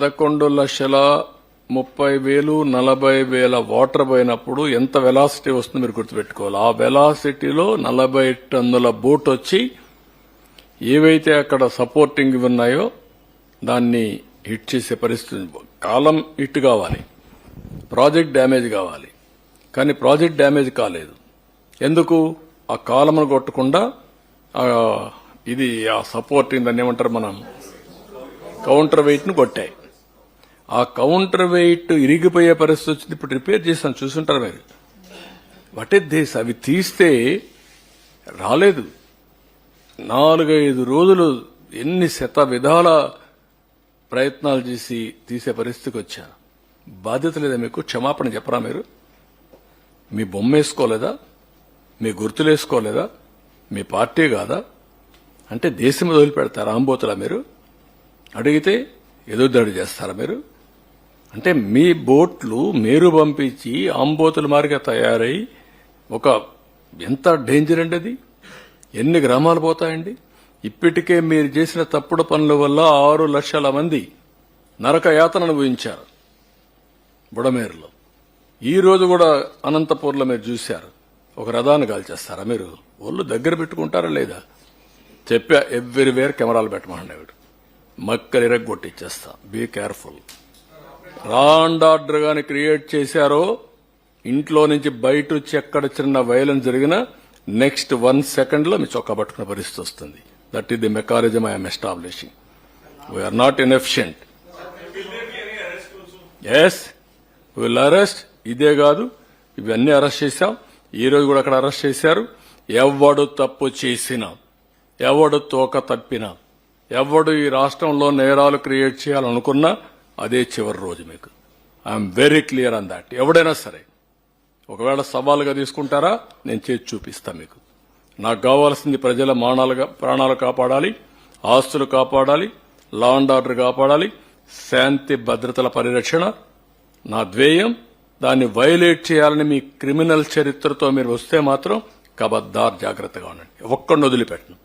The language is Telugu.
11,30,000 40,000 వాటర్ పోయినప్పుడు ఎంత వెలాసిటీ వస్తుందో మీరు గుర్తుపెట్టుకోవాలి. ఆ వెలాసిటీలో 40 టన్నుల బోట్ వచ్చి ఏవైతే అక్కడ సపోర్టింగ్ ఉన్నాయో దాన్ని హిట్ చేసే పరిస్థితి. కాలం హిట్ కావాలి, ప్రాజెక్ట్ డ్యామేజ్ కావాలి. కానీ ప్రాజెక్ట్ డ్యామేజ్ కాలేదు. ఎందుకు? ఆ కాలమును కొట్టకుండా ఇది ఆ సపోర్టింగ్ దాన్ని ఏమంటారు మనం కౌంటర్ వెయిట్ ను కొట్టాయి. ఆ కౌంటర్ వెయిట్ ఇరిగిపోయే పరిస్థితి వచ్చింది. ఇప్పుడు రిపేర్ చేశాను, చూసుంటారు మీరు. What is this? అవి తీస్తే రాలేదు. 4-5 రోజులు ఎన్ని శత విధాల ప్రయత్నాలు చేసి తీసే పరిస్థితికి వచ్చా. బాధ్యత లేదా మీకు? క్షమాపణ చెప్పరా మీరు? మీ బొమ్మ వేసుకోలేదా? మీ గుర్తులు వేసుకోలేదా? మీ పార్టీ కాదా? అంటే దేశం వదిలిపెడతారా? ఆంబోతులా మీరు? అడిగితే ఎదురుదాడి చేస్తారా మీరు? అంటే మీ బోట్లు మీరు పంపించి ఆంబోతుల మారిగా తయారై ఒక ఎంత డేంజర్ అండి అది. ఎన్ని గ్రామాలు పోతాయండి. ఇప్పటికే మీరు చేసిన తప్పుడు పనుల వల్ల 6 లక్షల మంది నరక యాతన అనుభవించారు బుడమేరులో. ఈ రోజు కూడా అనంతపూర్లో మీరు చూశారు. ఒక రథాన్ని కాల్చేస్తారా మీరు? ఒళ్ళు దగ్గర పెట్టుకుంటారా లేదా? చెప్పా, ఎవ్రీవేర్ కెమెరాలు పెట్టమన్నాడు. మక్కలు ఇరగొట్టిచ్చేస్తా. Be careful. Law and order గాని క్రియేట్ చేశారో ఇంట్లో నుంచి బయట వచ్చి ఎక్కడ చిన్న వైలెన్స్ జరిగినా నెక్స్ట్ 1 సెకండ్ లో మీ చొక్కా పట్టుకునే పరిస్థితి వస్తుంది. That is the mechanism I'm establishing. We are not inefficient. Yes, will arrest. ఇదే కాదు, ఇవన్నీ అరెస్ట్ చేశాం. ఈ రోజు కూడా అక్కడ అరెస్ట్ చేశారు. ఎవడు తప్పు చేసినా, ఎవడు తోక తప్పినా, ఎవడు ఈ రాష్ట్రంలో నేరాలు క్రియేట్ చేయాలనుకున్నా అదే చివరి రోజు మీకు. I'm very clear on that. ఎవడైనా సరే ఒకవేళ సవాలుగా తీసుకుంటారా, నేను చేసి చూపిస్తా మీకు. నాకు కావాల్సింది ప్రజల ప్రాణాలు కాపాడాలి, ఆస్తులు కాపాడాలి, లా అండ్ ఆర్డర్ కాపాడాలి, శాంతి భద్రతల పరిరక్షణ నా ధ్యేయం. దాన్ని వైలేట్ చేయాలని మీ క్రిమినల్ చరిత్రతో మీరు వస్తే మాత్రం కబద్దార్ జాగ్రత్తగా ఉండండి. ఒక్కడిని వదిలిపెట్టను.